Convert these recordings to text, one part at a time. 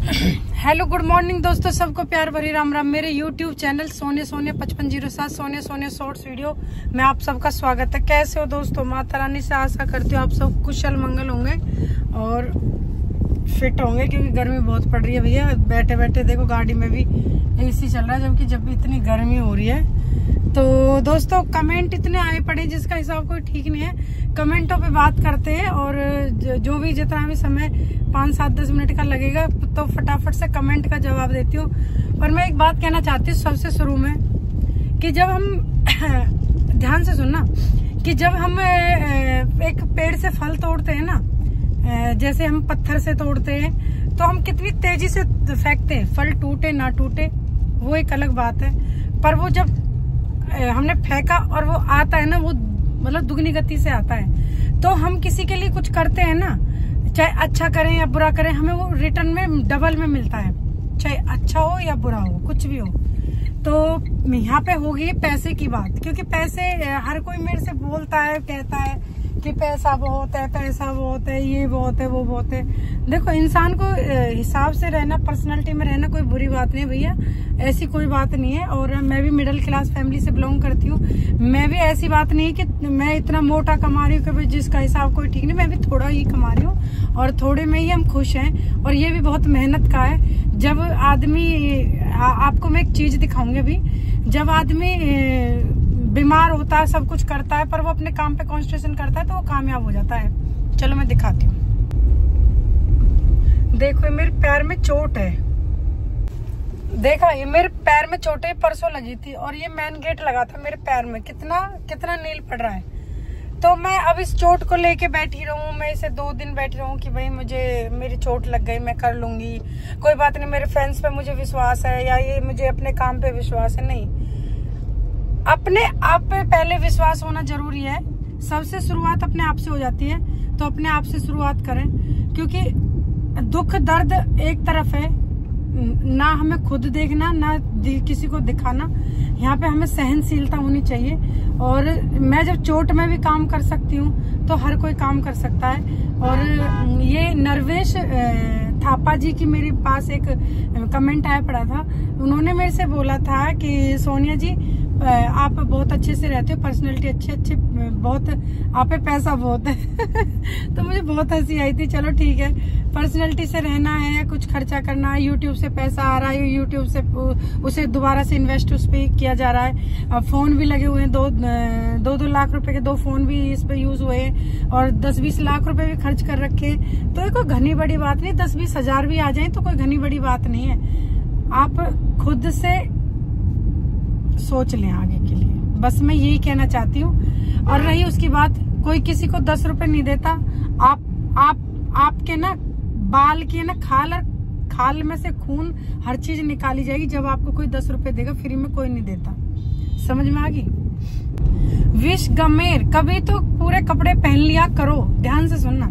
Hello good morning दोस्तों, सबको प्यार भरी राम राम। मेरे YouTube चैनल सोने 5507 सोने शॉर्ट्स वीडियो में आप सबका स्वागत है। कैसे हो दोस्तों? माता रानी से आशा करती हूँ आप सब कुशल मंगल होंगे और फिट होंगे, क्योंकि गर्मी बहुत पड़ रही है भैया। बैठे बैठे देखो गाड़ी में भी AC चल रहा है, जबकि जब भी इतनी गर्मी हो रही है। तो दोस्तों कमेंट इतने आए पड़े जिसका हिसाब कोई ठीक नहीं है। कमेंटों पे बात करते हैं और जो भी जितना भी समय 5, 7, 10 मिनट का लगेगा तो फटाफट से कमेंट का जवाब देती हूँ। पर मैं एक बात कहना चाहती हूँ सबसे शुरू में, कि जब हम ध्यान से सुनना, कि जब हम एक पेड़ से फल तोड़ते हैं ना, जैसे हम पत्थर से तोड़ते हैं, तो हम कितनी तेजी से फेंकते हैं। फल टूटे ना टूटे वो एक अलग बात है, पर वो जब हमने फेंका और वो आता है ना, वो मतलब दुगनी गति से आता है। तो हम किसी के लिए कुछ करते हैं ना, चाहे अच्छा करें या बुरा करें, हमें वो रिटर्न में डबल में मिलता है, चाहे अच्छा हो या बुरा हो, कुछ भी हो। तो यहाँ पे होगी पैसे की बात, क्योंकि पैसे हर कोई मेरे से बोलता है, कहता है कि पैसा बहुत है, पैसा बहुत है, ये बहुत है, वो बहुत है। देखो इंसान को हिसाब से रहना, पर्सनालिटी में रहना कोई बुरी बात नहीं भैया, ऐसी कोई बात नहीं है। और मैं भी मिडिल क्लास फैमिली से बिलोंग करती हूँ। मैं भी ऐसी बात नहीं है कि मैं इतना मोटा कमा रही हूँ कि जिसका हिसाब कोई ठीक नहीं। मैं भी थोड़ा ही कमा रही हूँ और थोड़े में ही हम खुश हैं, और ये भी बहुत मेहनत का है। जब आदमी, आपको मैं एक चीज दिखाऊंगी अभी, जब आदमी बीमार होता है, सब कुछ करता है, पर वो अपने काम पे कंसंट्रेशन करता है तो वो कामयाब हो जाता है। चलो मैं दिखाती हूँ। देखो ये मेरे पैर में चोट है, देखा, ये मेरे पैर में चोट है, परसों लगी थी, और ये मेन गेट लगा था मेरे पैर में। कितना नील पड़ रहा है। तो मैं अब इस चोट को लेके बैठी रहूं, मैं इसे 2 दिन बैठी रहूं कि भाई मेरी चोट लग गई, मैं कर लूंगी, कोई बात नहीं, मेरे फ्रेंड्स पे मुझे विश्वास है, या ये मुझे अपने काम पे विश्वास है। नहीं, अपने आप पे पहले विश्वास होना जरूरी है। सबसे शुरुआत अपने आप से हो जाती है, तो अपने आप से शुरुआत करें, क्योंकि दुख दर्द एक तरफ है, ना हमें खुद देखना, ना किसी को दिखाना। यहाँ पे हमें सहनशीलता होनी चाहिए। और मैं जब चोट में भी काम कर सकती हूँ तो हर कोई काम कर सकता है। और ये नरवेश थापा जी की मेरे पास एक कमेंट आया पड़ा था। उन्होंने मेरे से बोला था कि सोनिया जी आप बहुत अच्छे से रहते हो, पर्सनैलिटी अच्छे बहुत, आप पे पैसा बहुत है। तो मुझे बहुत हंसी आई थी। चलो ठीक है, पर्सनैलिटी से रहना है या कुछ खर्चा करना है, यूट्यूब से पैसा आ रहा है, यूट्यूब से उसे दोबारा से इन्वेस्ट उस पे किया जा रहा है। फोन भी लगे हुए हैं, 2 लाख रुपए के 2 फोन भी इस पे यूज हुए हैं, और 10-20 लाख रुपए भी खर्च कर रखे। तो ये कोई घनी बड़ी बात नहीं, 10-20 हजार भी आ जाए तो कोई घनी बड़ी बात नहीं है। आप खुद से सोच लें आगे के लिए, बस मैं यही कहना चाहती हूँ। और रही उसकी बात, कोई किसी को 10 रुपए नहीं देता। आपके ना बाल की ना खाल में से खून, हर चीज निकाली जाएगी जब आपको कोई 10 रुपए देगा। फ्री में कोई नहीं देता, समझ में आ गई? विश गमेर, कभी तो पूरे कपड़े पहन लिया करो। ध्यान से सुनना,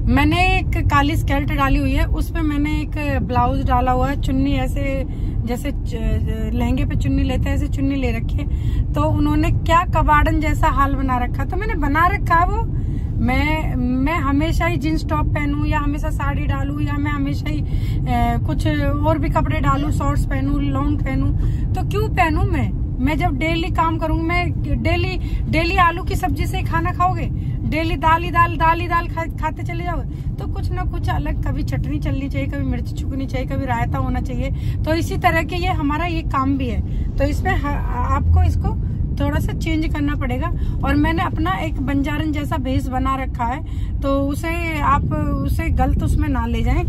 मैंने एक काली स्कर्ट डाली हुई है, उसमें मैंने एक ब्लाउज डाला हुआ है, चुन्नी ऐसे जैसे लहंगे पे चुन्नी लेते हैं, ऐसे चुन्नी ले रखी है। तो उन्होंने क्या कबाड़न जैसा हाल बना रखा, तो मैंने बना रखा है वो। मैं हमेशा ही जींस टॉप पहनूं, या हमेशा साड़ी डालूं, या मैं हमेशा ही कुछ और भी कपड़े डालूं, शॉर्ट्स पहनूं, लॉन्ग पहनूं, तो क्यों पहनूं मैं जब डेली काम करूँ, मैं डेली आलू की सब्जी से खाना खाओगे, डेली दाल ही दाल खाते चले जाओगे, तो कुछ ना कुछ अलग, कभी चटनी चलनी चाहिए, कभी मिर्च छुकनी चाहिए, कभी रायता होना चाहिए। तो इसी तरह के ये हमारा ये काम भी है, तो इसमें आपको इसको थोड़ा सा चेंज करना पड़ेगा। और मैंने अपना एक बंजारन जैसा भेष बना रखा है, तो आप उसे गलत उसमें ना ले जाएं,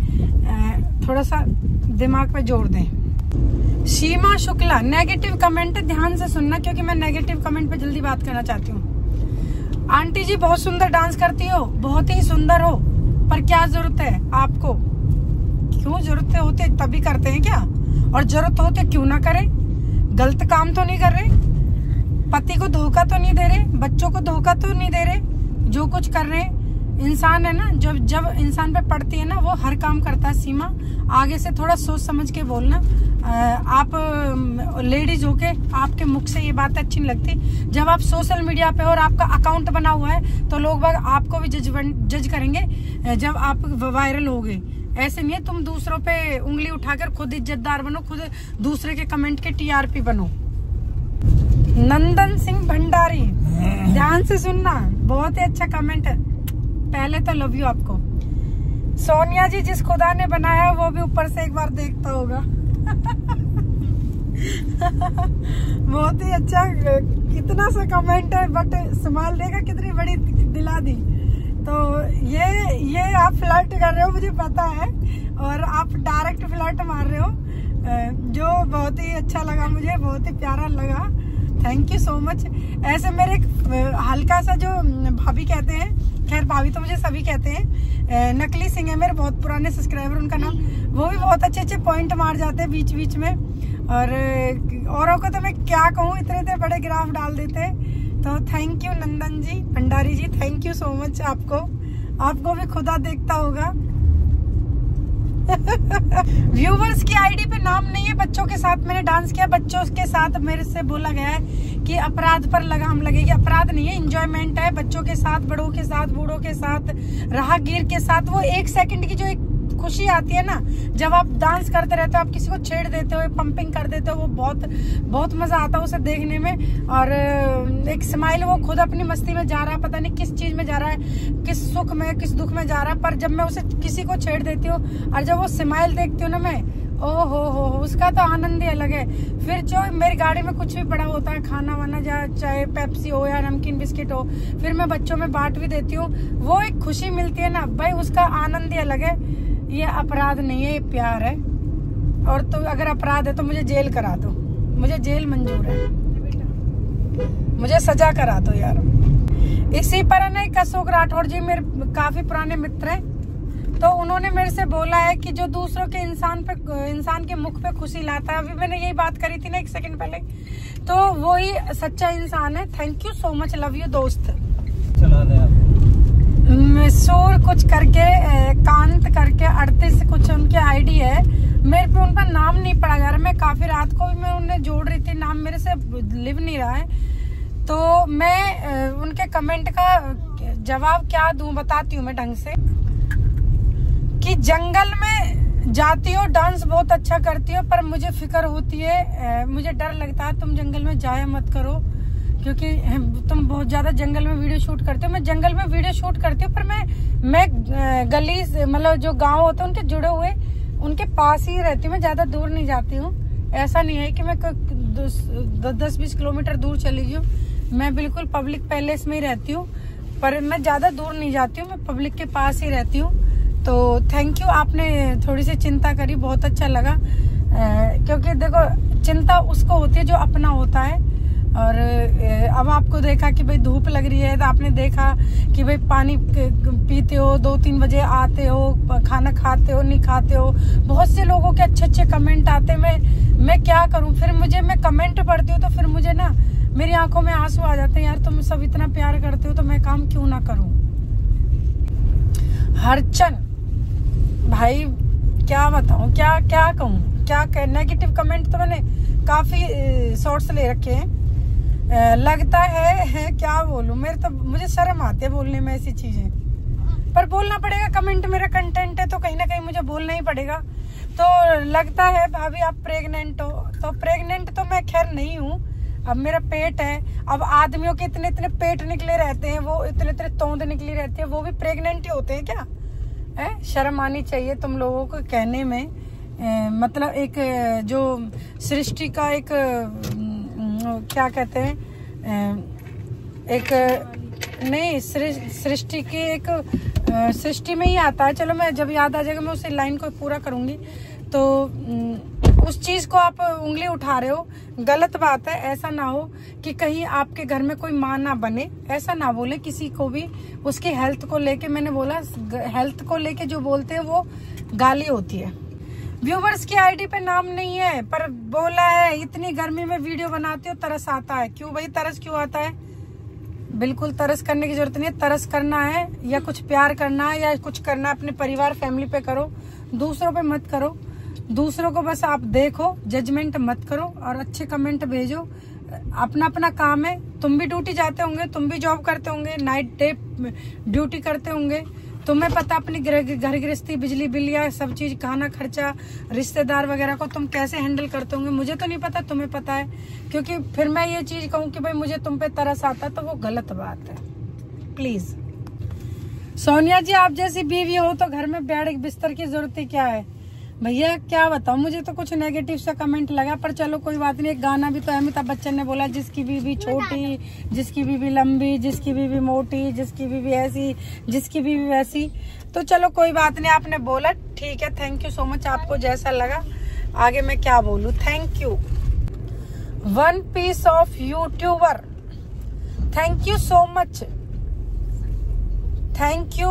थोड़ा सा दिमाग पे जोर दें। सीमा शुक्ला, नेगेटिव कमेंट ध्यान से सुनना, क्योंकि मैं नेगेटिव कमेंट पे जल्दी बात करना चाहती हूँ। आंटी जी बहुत सुंदर डांस करती हो, बहुत ही सुंदर हो, पर क्या जरूरत है आपको? क्यों जरूरत होते तभी करते हैं क्या? और जरूरत होते क्यों ना करें? गलत काम तो नहीं कर रहे, पति को धोखा तो नहीं दे रहे, बच्चों को धोखा तो नहीं दे रहे, जो कुछ कर रहे इंसान है ना, जब इंसान पे पड़ती है ना, वो हर काम करता है। सीमा, आगे से थोड़ा सोच समझ के बोलना। आप लेडीज होके आपके मुख से ये बात अच्छी नहीं लगती। जब आप सोशल मीडिया पे और आपका अकाउंट बना हुआ है तो लोग बाग आपको भी जज करेंगे जब आप वायरल होगे। ऐसे नहीं है, तुम दूसरों पे उंगली उठाकर खुद इज्जतदार बनो, खुद दूसरे के कमेंट के टीआरपी बनो। नंदन सिंह भंडारी, ध्यान से सुनना, बहुत ही अच्छा कमेंट है। पहले तो लव यू आपको। सोनिया जी, जिस खुदा ने बनाया वो भी ऊपर से एक बार देखता होगा। बहुत ही अच्छा, कितना सा कमेंट है, बट स्माइल देखा कितनी बड़ी दिला दी। तो ये आप फ्लर्ट कर रहे हो, मुझे पता है, और आप डायरेक्ट फ्लर्ट मार रहे हो, जो बहुत ही अच्छा लगा, मुझे बहुत ही प्यारा लगा। Thank you so much. ऐसे मेरे हल्का सा जो भाभी कहते हैं, खैर भाभी तो मुझे सभी कहते हैं, नकली सिंह है मेरे बहुत पुराने सब्सक्राइबर, उनका नाम, वो भी बहुत अच्छे अच्छे पॉइंट मार जाते हैं बीच बीच में, और औरों को तो मैं क्या कहूँ, इतने बड़े ग्राफ डाल देते हैं। तो thank you Nandan ji, Bhandari ji, thank you so much. आपको भी खुदा देखता होगा। व्यूवर्स की आईडी पे नाम नहीं है। बच्चों के साथ मैंने डांस किया, बच्चों के साथ मेरे से बोला गया है कि अपराध पर लगाम लगेगी। अपराध नहीं है, एंजॉयमेंट है। बच्चों के साथ, बड़ों के साथ, बूढ़ों के साथ, राहगीर के साथ, वो 1 सेकंड की जो एक खुशी आती है ना, जब आप डांस करते रहते हो, आप किसी को छेड़ देते हो, पंपिंग कर देते हो, वो बहुत मजा आता है उसे देखने में। और एक स्माइल, वो खुद अपनी मस्ती में जा रहा है, पता नहीं किस चीज में जा रहा है, किस सुख में, किस दुख में जा रहा है, पर जब मैं उसे किसी को छेड़ देती हूँ और जब वो स्माइल देखती हूँ ना मैं, ओ हो, उसका तो आनंद ही अलग है। फिर जो मेरी गाड़ी में कुछ भी पड़ा होता है, खाना वाना, चाहे पेप्सी हो या नमकीन बिस्किट हो, फिर मैं बच्चों में बांट भी देती हूँ, वो एक खुशी मिलती है ना भाई, उसका आनंद ही अलग है। ये अपराध नहीं है, ये प्यार है। और तो अगर अपराध है तो मुझे जेल करा दो, मुझे जेल मंजूर है, मुझे सजा करा दो यार। इसी पर नहीं, अशोक राठौर जी मेरे काफी पुराने मित्र हैं, तो उन्होंने मेरे से बोला है कि जो दूसरों के इंसान के मुख पे खुशी लाता है, अभी मैंने यही बात करी थी ना 1 सेकंड पहले, तो वही सच्चा इंसान है। Thank you so much, love you दोस्त। चला दे आप। शोर कुछ करके, कांत करके 38 कुछ उनकी आईडी है, मेरे पे उनका नाम नहीं पड़ा जा रहा। मैं काफी रात को भी मैं उन्हें जोड़ रही थी, नाम मेरे से लिव नहीं रहा है, तो मैं उनके कमेंट का जवाब क्या दूं, बताती हूँ मैं ढंग से। कि जंगल में जाती हो, डांस बहुत अच्छा करती हो, पर मुझे फिक्र होती है, मुझे डर लगता है तुम जंगल में जाया मत करो, क्योंकि तुम बहुत ज्यादा जंगल में वीडियो शूट करते हो। मैं जंगल में वीडियो शूट करती हूँ, पर मैं गली मतलब जो गांव होते हैं उनके जुड़े हुए, उनके पास ही रहती हूँ, मैं ज्यादा दूर नहीं जाती हूँ। ऐसा नहीं है कि मैं 10-20 किलोमीटर दूर चली गई हूँ, मैं बिल्कुल पब्लिक पैलेस में ही रहती हूँ, पर मैं ज्यादा दूर नहीं जाती हूँ, मैं पब्लिक के पास ही रहती हूँ। तो थैंक यू, आपने थोड़ी सी चिंता करी, बहुत अच्छा लगा, क्योंकि देखो चिंता उसको होती है जो अपना होता है। और अब आपको देखा कि भाई धूप लग रही है, तो आपने देखा कि भाई पानी पीते हो, 2-3 बजे आते हो, खाना खाते हो, नहीं खाते हो, बहुत से लोगों के अच्छे अच्छे कमेंट आते। मैं क्या करूं, फिर मैं कमेंट पढ़ती हूँ तो फिर मुझे ना मेरी आंखों में आंसू आ जाते हैं, यार तुम सब इतना प्यार करते हो तो मैं काम क्यों ना करूं। हरचन भाई क्या बताऊं, क्या कहूं, क्या नेगेटिव कमेंट तो मैंने काफी शॉर्ट्स ले रखे हैं। लगता है क्या बोलूं, मुझे शर्म आती है बोलने में ऐसी चीजें, पर बोलना पड़ेगा, कमेंट मेरा कंटेंट है तो कहीं ना कहीं मुझे बोलना ही पड़ेगा। तो लगता है भाभी आप प्रेग्नेंट हो, तो प्रेग्नेंट तो मैं खैर नहीं हूँ, अब मेरा पेट है। अब आदमियों के इतने इतने पेट निकले रहते हैं, वो इतने इतने तोंद निकली रहती है, वो भी प्रेग्नेंट ही होते हैं क्या? शर्म आनी चाहिए तुम लोगों को कहने में। मतलब एक जो सृष्टि का एक क्या कहते हैं, एक नहीं, सृष्टि की एक सृष्टि में ही आता है। चलो मैं जब याद आ जाएगा मैं उस लाइन को पूरा करूंगी। तो उस चीज को आप उंगली उठा रहे हो, गलत बात है। ऐसा ना हो कि कहीं आपके घर में कोई मां ना बने, ऐसा ना बोले किसी को भी। उसकी हेल्थ को लेके, मैंने बोला हेल्थ को लेके जो बोलते हैं वो गाली होती है। व्यूवर्स की आईडी पे नाम नहीं है, पर बोला है इतनी गर्मी में वीडियो बनाते हो तरस आता है। क्यों भाई तरस क्यों आता है? बिल्कुल तरस करने की जरूरत नहीं है। तरस करना है या कुछ प्यार करना है या कुछ करना है अपने परिवार फैमिली पे करो, दूसरों पे मत करो। दूसरों को बस आप देखो, जजमेंट मत करो और अच्छे कमेंट भेजो। अपना अपना काम है। तुम भी ड्यूटी जाते होंगे, तुम भी जॉब करते होंगे, नाइट डे ड्यूटी करते होंगे, तुम्हें पता अपनी घर गृहस्थी, बिजली बिल या सब चीज, खाना खर्चा, रिश्तेदार वगैरह को तुम कैसे हैंडल करते होंगे, मुझे तो नहीं पता, तुम्हें पता है। क्योंकि फिर मैं ये चीज कहूँ कि भाई मुझे तुम पे तरस आता तो वो गलत बात है। प्लीज सोनिया जी, आप जैसी बीवी हो तो घर में बेड बिस्तर की जरूरत ही क्या है भैया, क्या बताऊं। मुझे तो कुछ नेगेटिव सा कमेंट लगा, पर चलो कोई बात नहीं। एक गाना भी तो अमिताभ बच्चन ने बोला, जिसकी बीवी छोटी, जिसकी बीवी लंबी, जिसकी बीवी मोटी, जिसकी बीवी ऐसी, जिसकी बीवी वैसी। तो चलो कोई बात नहीं, आपने बोला ठीक है, थैंक यू सो मच। आपको जैसा लगा, आगे मैं क्या बोलूं। Thank you one piece of YouTuber, thank you so much, thank you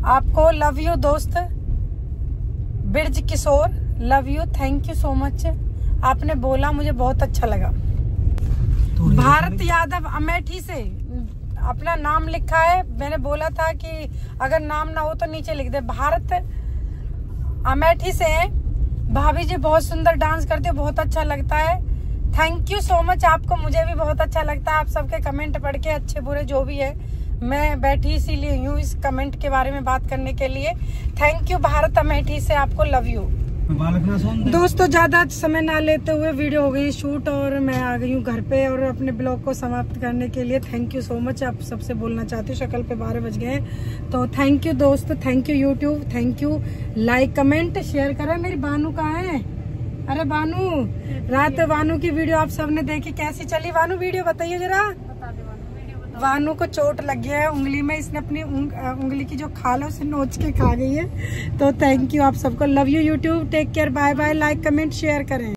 आपको। लव यू दोस्त Biraj Kishore, love you, thank you so much. आपने बोला, मुझे बहुत अच्छा लगा। भारत यादव अमेठी से अपना नाम लिखा है। मैंने बोला था कि अगर नाम ना हो तो नीचे लिख दे। भारत अमेठी से हैं भाभी जी, बहुत सुंदर डांस करते हो, बहुत अच्छा लगता है। थैंक यू सो मच आपको, मुझे भी बहुत अच्छा लगता है आप सबके कमेंट पढ़ के, अच्छे बुरे जो भी है। मैं बैठी इसीलिए हूँ इस कमेंट के बारे में बात करने के लिए। थैंक यू भारत अमेठी से, आपको लव यू। दोस्तों ज्यादा समय ना लेते हुए वीडियो हो गई शूट और मैं आ गई हूँ घर पे और अपने ब्लॉग को समाप्त करने के लिए। थैंक यू सो मच, आप सबसे बोलना चाहती हूँ। शक्ल पे 12 बज गए, तो थैंक यू दोस्त, thank you YouTube, thank you. Like comment share करें। मेरी बानू कहाँ है? अरे बानू, रात बानू की वीडियो आप सबने देखी, कैसी चली बानू वीडियो, बताइए जरा। वानू को चोट लग गया है उंगली में, इसने अपनी उंगली की जो खाल है उसे नोच के खा गई है। तो थैंक यू आप सबको, love you YouTube, take care, bye bye. Like comment share करें।